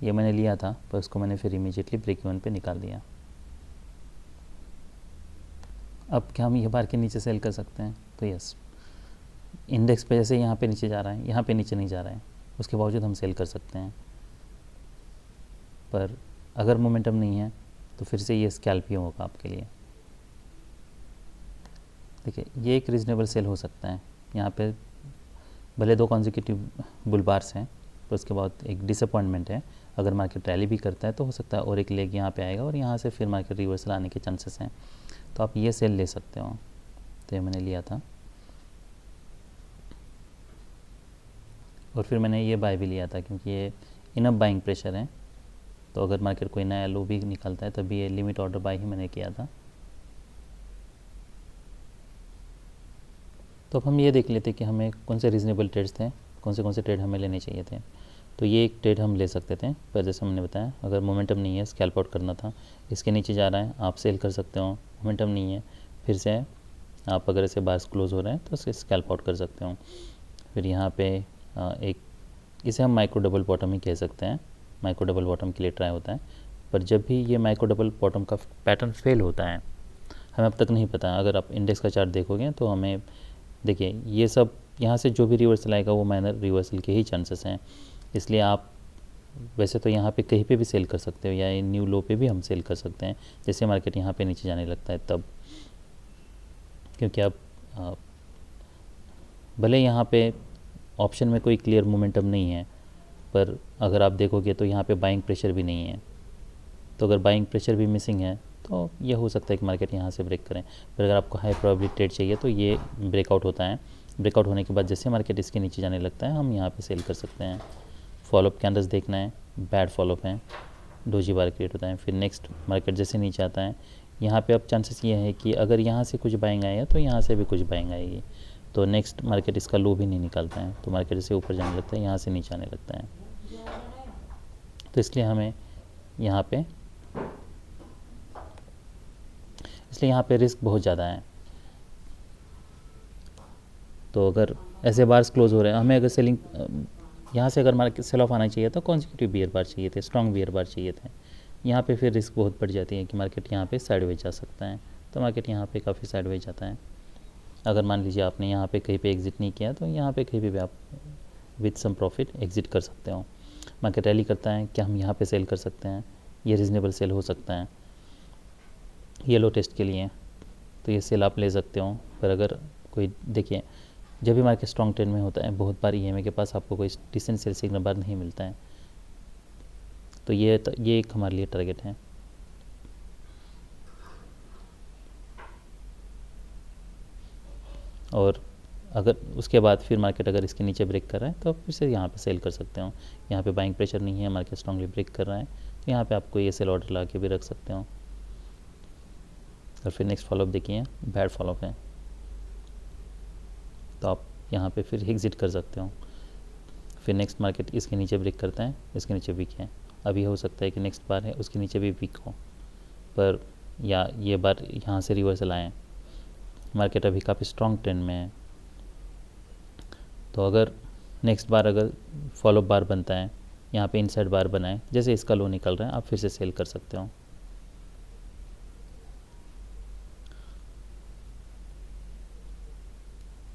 ये मैंने लिया था पर उसको मैंने फिर इमीडिएटली ब्रेक इवन पे निकाल दिया। अब क्या हम ये बार के नीचे सेल कर सकते हैं, तो यस, इंडेक्स पे जैसे यहाँ पे नीचे जा रहा है, यहाँ पे नीचे नहीं जा रहा है, उसके बावजूद हम सेल कर सकते हैं। पर अगर मोमेंटम नहीं है तो फिर से ये स्कैल्प ही होगा आपके लिए। देखिए ये एक रीज़नेबल सेल हो सकता है। यहाँ पे भले 2 कॉन्जिक्यूटिव बुल बार्स हैं, तो उसके बाद एक डिसअपॉइंटमेंट है। अगर मार्केट रैली भी करता है तो हो सकता है और एक लेग यहाँ पे आएगा और यहाँ से फिर मार्केट रिवर्सल आने के चांसेस हैं, तो आप ये सेल ले सकते हो। तो ये मैंने लिया था। और फिर मैंने ये बाय भी लिया था क्योंकि ये इनफ बाइंग प्रेशर है। तो अगर मार्केट कोई नया लो भी निकलता है तभी ये लिमिट ऑर्डर बाय ही मैंने किया था। तो अब हम ये देख लेते कि हमें कौन से रीज़नेबल ट्रेड्स थे, कौन से ट्रेड हमें लेने चाहिए थे। तो ये एक ट्रेड हम ले सकते थे, पर जैसे मैंने बताया अगर मोमेंटम नहीं है, स्कैल्प आउट करना था, इसके नीचे जा रहा है आप सेल कर सकते हो। मोमेंटम नहीं है, फिर से आप अगर ऐसे बार्स क्लोज हो रहे हैं तो इसे स्कैल्प आउट कर सकते हो। फिर यहाँ पे एक इसे हम माइक्रो डबल बॉटम ही कह सकते हैं, माइक्रो डबल बॉटम के लिए ट्राई होता है। पर जब भी ये माइक्रो डबल बॉटम का पैटर्न फेल होता है, हमें अब तक नहीं पता। अगर आप इंडेक्स का चार्ट देखोगे तो हमें देखिए ये सब यहाँ से जो भी रिवर्सल आएगा वो माइनर रिवर्सल के ही चांसेस हैं। इसलिए आप वैसे तो यहाँ पे कहीं पे भी सेल कर सकते हो, या न्यू लो पे भी हम सेल कर सकते हैं जैसे मार्केट यहाँ पे नीचे जाने लगता है तब। क्योंकि अब भले यहाँ पे ऑप्शन में कोई क्लियर मोमेंटम नहीं है, पर अगर आप देखोगे तो यहाँ पे बाइंग प्रेशर भी नहीं है। तो अगर बाइंग प्रेशर भी मिसिंग है तो ये हो सकता है कि मार्केट यहाँ से ब्रेक करें। पर अगर आपको हाई प्रोबेबिलिटी ट्रेड चाहिए तो ये ब्रेकआउट होता है। ब्रेकआउट होने के बाद जैसे मार्केट इसके नीचे जाने लगता है हम यहाँ पे सेल कर सकते हैं। फॉलोअप कैंडल्स देखना है, बैड फॉलोअप है, डोजी बार क्रिएट होता है। फिर नेक्स्ट मार्केट जैसे नीचे आता है, यहाँ पे अब चांसेस ये है कि अगर यहाँ से कुछ बाइंग आएगा तो यहाँ से भी कुछ बाइंग आएगी। तो नेक्स्ट मार्केट इसका लो भी नहीं निकालता है, तो मार्केट जैसे ऊपर जाने लगता है यहाँ से नीचे आने लगता है। तो इसलिए हमें यहाँ पे रिस्क बहुत ज़्यादा है। तो अगर ऐसे बार्स क्लोज हो रहे हैं, हमें अगर सेलिंग यहाँ से अगर मार्केट सेल ऑफ आना चाहिए तो कॉन्सिक्यूटिव बियर बार चाहिए थे, स्ट्रॉन्ग बियर बार चाहिए थे। यहाँ पे फिर रिस्क बहुत बढ़ जाती है कि मार्केट यहाँ पे साइडवेज जा सकता है। तो मार्केट यहाँ पे काफ़ी साइडवेज जाता है। अगर मान लीजिए आपने यहाँ पे कहीं पे एग्जिट नहीं किया तो यहाँ पे कहीं भी आप विथ सम प्रॉफिट एग्जिट कर सकते हो। मार्केट रैली करता है, क्या हम यहाँ पे सेल कर सकते हैं? ये रीज़नेबल सेल हो सकता है ये लो टेस्ट के लिए, तो ये सेल आप ले सकते हो। पर अगर कोई देखिए जब भी मार्केट स्ट्रॉन्ग ट्रेंड में होता है बहुत बार ईएमए के पास आपको कोई डिसेंट सेल सिग्नल बार नहीं मिलता है। तो ये एक हमारे लिए टारगेट है। और अगर उसके बाद फिर मार्केट अगर इसके नीचे ब्रेक कर रहा है तो आप फिर से यहाँ पे सेल कर सकते हो। यहाँ पे बाइंग प्रेशर नहीं है, मार्केट स्ट्रांगली ब्रेक कर रहा है, तो यहाँ पे आपको ये सेल ऑर्डर ला के भी रख सकते हो। और फिर नेक्स्ट फॉलोअप देखिए, बैड फॉलोअप है, तो आप यहाँ पे फिर एग्जिट कर सकते हो। फिर नेक्स्ट मार्केट इसके नीचे ब्रेक करता है, इसके नीचे वीक है। अभी हो सकता है कि नेक्स्ट बार है उसके नीचे भी वीक हो, पर या ये बार यहाँ से रिवर्सल आए। मार्केट अभी काफ़ी स्ट्रॉन्ग ट्रेंड में है, तो अगर नेक्स्ट बार अगर फॉलोअप बार बनता है, यहाँ पे इनसाइड बार बनाए, जैसे इसका लो निकल रहा है आप फिर से सेल कर सकते हो।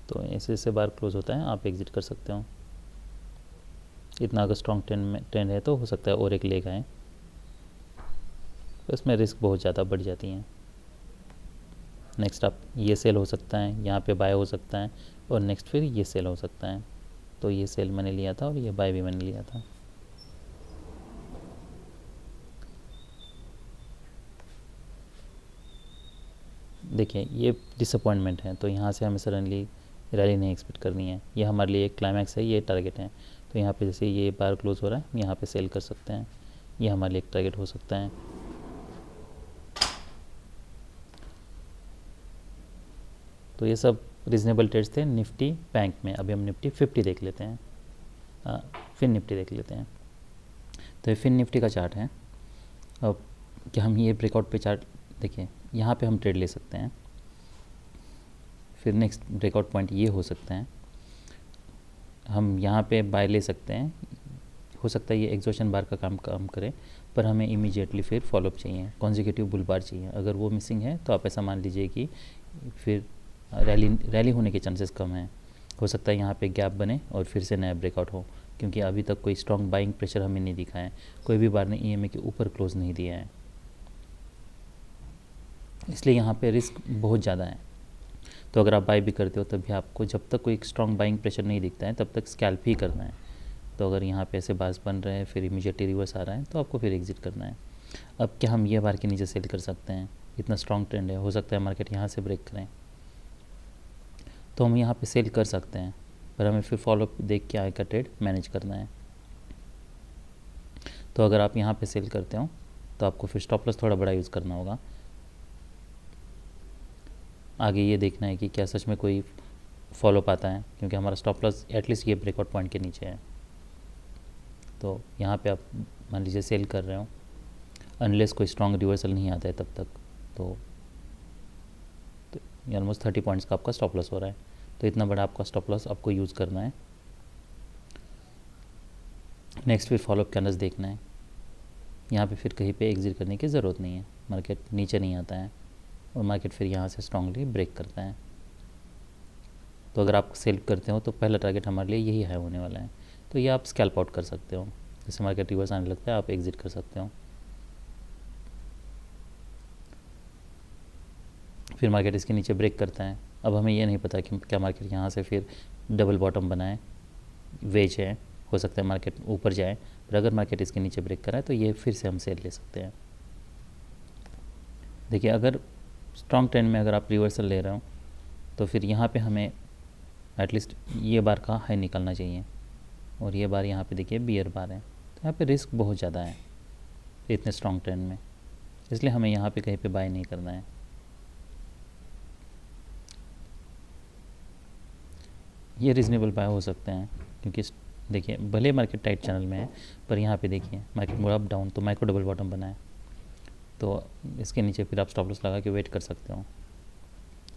तो ऐसे बार क्लोज होता है, आप एग्जिट कर सकते हो। इतना अगर स्ट्रॉन्ग ट्रेंड है तो हो सकता है और एक लेग आए, तो इसमें रिस्क बहुत ज़्यादा बढ़ जाती है। नेक्स्ट आप ये सेल हो सकता है, यहाँ पे बाय हो सकता है, और नेक्स्ट फिर ये सेल हो सकता है। तो ये सेल मैंने लिया था और ये बाय भी मैंने लिया था। देखिए ये डिसअपॉइंटमेंट है, तो यहाँ से हमें सडनली रैली नहीं एक्सपेक्ट करनी है। ये हमारे लिए एक क्लाइमैक्स है, ये टारगेट है। तो यहाँ पे जैसे ये बार क्लोज हो रहा है, यहाँ पे सेल कर सकते हैं, ये हमारे लिए एक टारगेट हो सकता है। तो ये सब रीजनेबल ट्रेड्स थे निफ्टी बैंक में। अभी हम निफ्टी 50 देख लेते हैं, फिर निफ्टी देख लेते हैं। तो ये फिर निफ्टी का चार्ट है। अब क्या हम ये ब्रेकआउट पे चार्ट देखिए, यहाँ पे हम ट्रेड ले सकते हैं। फिर नेक्स्ट ब्रेकआउट पॉइंट ये हो सकता है, हम यहाँ पे बाय ले सकते हैं। हो सकता है ये एग्जॉशन बार का काम करे, पर हमें इमीडिएटली फिर फॉलोअप चाहिए, कॉन्जिक्यूटिव बुल बार चाहिए। अगर वो मिसिंग है तो आप ऐसा मान लीजिए कि फिर रैली होने के चांसेस कम हैं। हो सकता है यहाँ पे गैप बने और फिर से नया ब्रेकआउट हो, क्योंकि अभी तक कोई स्ट्रॉन्ग बाइंग प्रेशर हमें नहीं दिखा है, कोई भी बार ने ईएमए के ऊपर क्लोज नहीं दिया है, इसलिए यहाँ पे रिस्क बहुत ज़्यादा है। तो अगर आप बाय भी करते हो तब भी आपको जब तक कोई स्ट्रॉन्ग बाइंग प्रेशर नहीं दिखता है तब तक स्कैल्प ही करना है। तो अगर यहाँ पे ऐसे बार्स बन रहे हैं फिर इमीडिएटली रिवर्स आ रहा है तो आपको फिर एग्जिट करना है। अब क्या हम ये बार के नीचे सेल कर सकते हैं? इतना स्ट्रॉन्ग ट्रेंड है, हो सकता है मार्केट यहाँ से ब्रेक करें, तो हम यहाँ पे सेल कर सकते हैं। पर हमें फिर फॉलोअप देख के आगे का ट्रेड मैनेज करना है। तो अगर आप यहाँ पे सेल करते हो तो आपको फिर स्टॉप लॉस थोड़ा बड़ा यूज़ करना होगा। आगे ये देखना है कि क्या सच में कोई फॉलोअप आता है, क्योंकि हमारा स्टॉप लॉस एटलीस्ट ये ब्रेकआउट पॉइंट के नीचे है। तो यहाँ पे आप मान लीजिए सेल कर रहे हो, अनलेस कोई स्ट्रॉन्ग रिवर्सल नहीं आता है तब तक, तो ऑलमोस्ट 30 पॉइंट्स का आपका स्टॉप लॉस हो रहा है। तो इतना बड़ा आपका स्टॉप लॉस आपको यूज़ करना है। नेक्स्ट फिर फॉलोअप कैंडल्स देखना है। यहाँ पे फिर कहीं पे एग्जिट करने की ज़रूरत नहीं है, मार्केट नीचे नहीं आता है और मार्केट फिर यहाँ से स्ट्रांगली ब्रेक करता है। तो अगर आप सेल करते हो तो पहला टारगेट हमारे लिए यही हाई होने वाला है। तो ये आप स्कैल्प आउट कर सकते हो, जैसे मार्केट रिवर्स आने लगता है आप एग्जिट कर सकते हो। फिर मार्केट इसके नीचे ब्रेक करता है। अब हमें ये नहीं पता कि क्या मार्केट यहाँ से फिर डबल बॉटम बनाए, वेज है, हो सकता है मार्केट ऊपर जाए, पर अगर मार्केट इसके नीचे ब्रेक कराए तो ये फिर से हम सेल ले सकते हैं। देखिए, अगर स्ट्रॉन्ग ट्रेंड में अगर आप रिवर्सल ले रहे हो तो फिर यहाँ पे हमें एटलीस्ट ये बार का हाई निकालना चाहिए, और ये बार यहाँ पे देखिए बियर बार है, तो यहाँ पे रिस्क बहुत ज़्यादा है इतने स्ट्रॉन्ग ट्रेंड में, इसलिए हमें यहाँ पे कहीं पे बाय नहीं करना है। ये रीज़नेबल बाय हो सकते हैं, क्योंकि देखिए भले मार्केट टाइट चैनल में है, पर यहाँ पे देखिए मार्केट मोड़ अप डाउन, तो माइक्रो डबल बॉटम बना है, तो इसके नीचे फिर आप स्टॉप लॉस लगा के वेट कर सकते हो।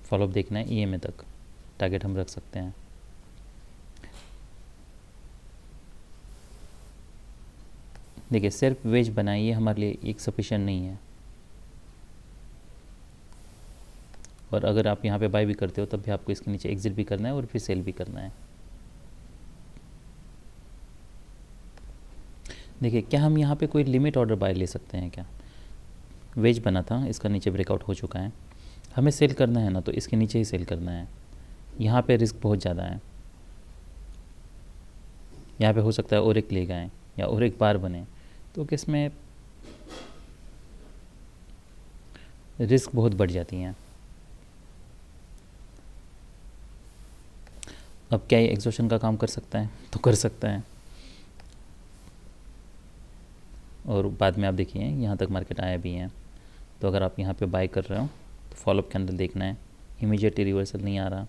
फॉलोअप देखना है EMA तक, टारगेट हम रख सकते हैं। देखिए, सिर्फ वेज बनाए ये हमारे लिए एक सफिशिएंट नहीं है, और अगर आप यहाँ पे बाय भी करते हो तब भी आपको इसके नीचे एग्जिट भी करना है और फिर सेल भी करना है। देखिए, क्या हम यहाँ पे कोई लिमिट ऑर्डर बाय ले सकते हैं क्या? वेज बना था, इसका नीचे ब्रेकआउट हो चुका है, हमें सेल करना है ना, तो इसके नीचे ही सेल करना है। यहाँ पे रिस्क बहुत ज़्यादा है, यहाँ पे हो सकता है और एक ले गए या और एक बार बने, तो किसमें रिस्क बहुत बढ़ जाती हैं। अब क्या ये एग्जॉशन का काम कर सकता है? तो कर सकता है, और बाद में आप देखिए यहाँ तक मार्केट आया भी है। तो अगर आप यहाँ पे बाय कर रहे हो तो फॉलोअप कैंडल देखना है, इमीडिएटली रिवर्सल नहीं आ रहा,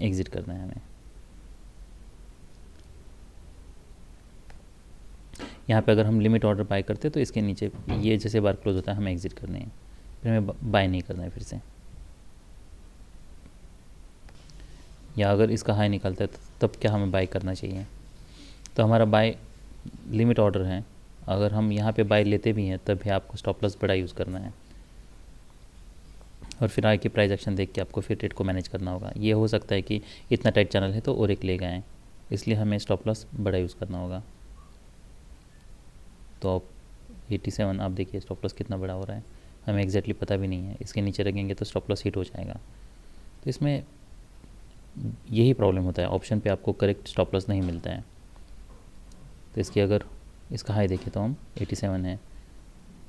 एग्जिट करना है हमें। यहाँ पे अगर हम लिमिट ऑर्डर बाय करते हैं तो इसके नीचे ये जैसे बार क्लोज होता है हमें एग्जिट करने हैं, फिर हमें बाय नहीं करना है फिर से। या अगर इसका हाई निकलता है तब क्या हमें बाय करना चाहिए? तो हमारा बाय लिमिट ऑर्डर है, अगर हम यहाँ पे बाय लेते भी हैं तब भी आपको स्टॉप लॉस बड़ा यूज़ करना है, और फिर आगे की प्राइस एक्शन देख के आपको फिर ट्रेड को मैनेज करना होगा। ये हो सकता है कि इतना टाइट चैनल है तो और एक ले गए, इसलिए हमें स्टॉप लॉस बड़ा यूज़ करना होगा। तो आप 87 आप देखिए स्टॉप लॉस कितना बड़ा हो रहा है, हमें एग्जैक्टली पता भी नहीं है, इसके नीचे रखेंगे तो स्टॉप लॉस हिट हो जाएगा। तो इसमें यही प्रॉब्लम होता है, ऑप्शन पे आपको करेक्ट स्टॉप लॉस नहीं मिलता है। तो इसकी अगर इसका हाई देखें तो हम 87 है,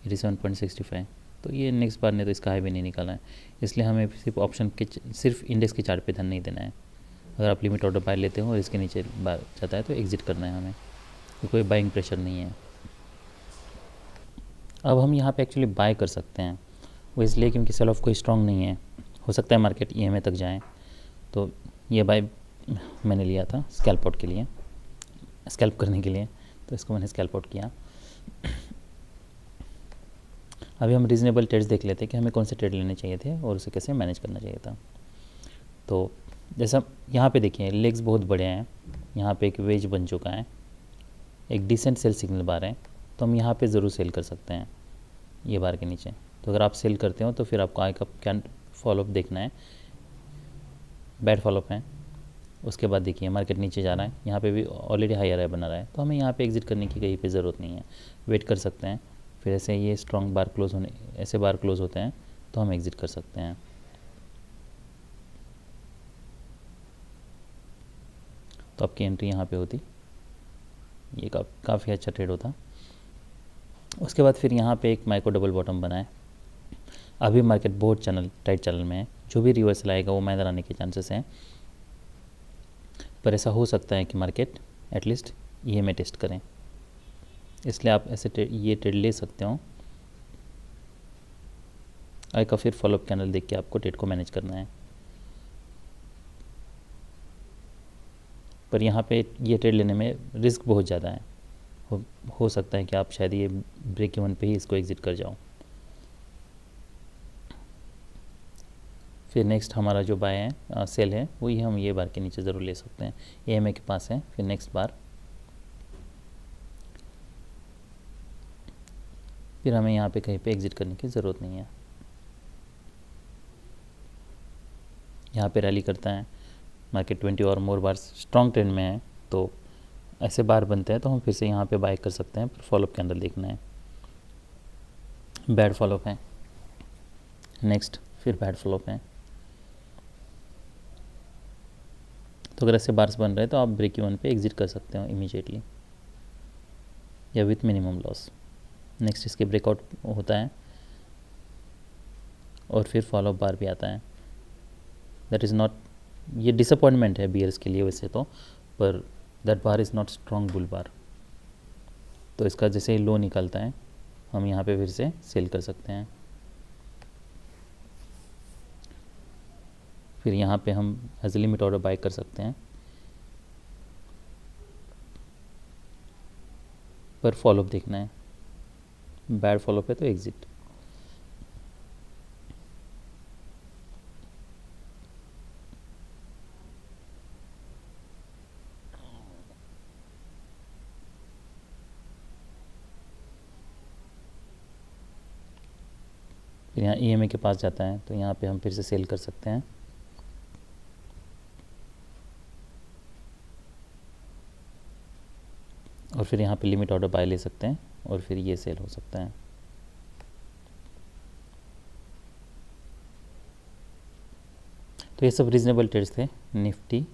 87.65, तो ये नेक्स्ट बार ने तो इसका हाई भी नहीं निकाला है, इसलिए हमें सिर्फ ऑप्शन के सिर्फ इंडेक्स के चार्ट पे ध्यान नहीं देना है। अगर आप लिमिट ऑर्डर बाय लेते हो और इसके नीचे बार जाता है तो एग्जिट करना है हमें, तो कोई बाइंग प्रेशर नहीं है। अब हम यहाँ पे एक्चुअली बाय कर सकते हैं, वो इसलिए क्योंकि सेल ऑफ कोई स्ट्रॉन्ग नहीं है, हो सकता है मार्केट EMA तक जाए। तो ये बाय मैंने लिया था स्कैल्प आउट के लिए, स्कैल्प करने के लिए, तो इसको मैंने स्कैल्प आउट किया। अभी हम रीज़नेबल ट्रेड्स देख लेते हैं कि हमें कौन से ट्रेड लेने चाहिए थे और उसे कैसे मैनेज करना चाहिए था। तो जैसा यहाँ पे देखिए लेग्स बहुत बड़े हैं, यहाँ पे एक वेज बन चुका है, एक डिसेंट सेल सिग्नल बार है, तो हम यहाँ पे ज़रूर सेल कर सकते हैं ये बार के नीचे। तो अगर आप सेल करते हो तो फिर आपको आगे का क्या फॉलोअप देखना है, बैड फॉलोअप है। उसके बाद देखिए मार्केट नीचे जा रहा है, यहाँ पे भी ऑलरेडी हाई आर बना रहा है, तो हमें यहाँ पे एग्जिट करने की कहीं पे ज़रूरत नहीं है, वेट कर सकते हैं। फिर ऐसे ये स्ट्रॉन्ग बार क्लोज होने, ऐसे बार क्लोज होते हैं तो हम एग्जिट कर सकते हैं। तो आपकी एंट्री यहाँ पे होती, ये काफ़ी अच्छा ट्रेड होता। उसके बाद फिर यहाँ पे एक माइक्रो डबल बॉटम बना है, अभी मार्केट बहुत टाइट चैनल में है, जो भी रिवर्सल आएगा वो मैदान आने के चांसेस हैं। पर ऐसा हो सकता है कि मार्केट एटलीस्ट EMA टेस्ट करें, इसलिए आप ऐसे ये ट्रेड ले सकते हो। आई का फिर फॉलोअप कैंडल देख के आपको ट्रेड को मैनेज करना है। पर यहाँ पे ये ट्रेड लेने में रिस्क बहुत ज़्यादा है, हो सकता है कि आप शायद ये ब्रेक इवन पे ही इसको एग्ज़िट कर जाओ। फिर नेक्स्ट हमारा जो बाय है सेल है वही हम ये बार के नीचे ज़रूर ले सकते हैं, EMA के पास है। फिर नेक्स्ट बार फिर हमें यहाँ पे कहीं पे एग्ज़िट करने की ज़रूरत नहीं है। यहाँ पे रैली करता है मार्केट 20 और मोर बार स्ट्रॉन्ग ट्रेंड में है, तो ऐसे बार बनते हैं तो हम फिर से यहाँ पे बाय कर सकते हैं। पर फॉलोअप कैंडल देखना है, बैड फॉलोअप है, नेक्स्ट फिर बैड फॉलोअप है। तो अगर ऐसे बार्स बन रहे हैं तो आप ब्रेक इवन पे एग्ज़िट कर सकते हो इमीडिएटली या विथ मिनिमम लॉस। नेक्स्ट इसके ब्रेकआउट होता है और फिर फॉलोअप बार भी आता है। दैट इज़ नॉट, ये डिसअपॉइंटमेंट है बियर्स के लिए वैसे तो, पर that bar is not strong bull bar. तो इसका जैसे ही लो निकलता है हम यहाँ पे फिर से सेल कर सकते हैं। फिर यहाँ पे हम एज लिमिट ऑर्डर बाय कर सकते हैं, पर फॉलोअप देखना है, बैड फॉलोअप है तो एग्ज़िट। फिर यहाँ EMA के पास जाता है तो यहाँ पे हम फिर से सेल कर सकते हैं। और फिर यहाँ पे लिमिट ऑर्डर बाय ले सकते हैं और फिर ये सेल हो सकता है। तो ये सब रीजनेबल ट्रेड्स थे निफ्टी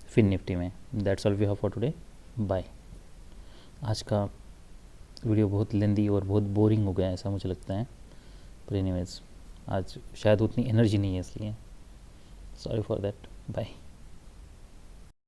फिन निफ्टी में। That's all we have for today, bye. आज का वीडियो बहुत लेंदी और बहुत बोरिंग हो गया ऐसा मुझे लगता है, पर एनीवेज आज शायद उतनी एनर्जी नहीं है इसलिए सॉरी फॉर दैट, बाय।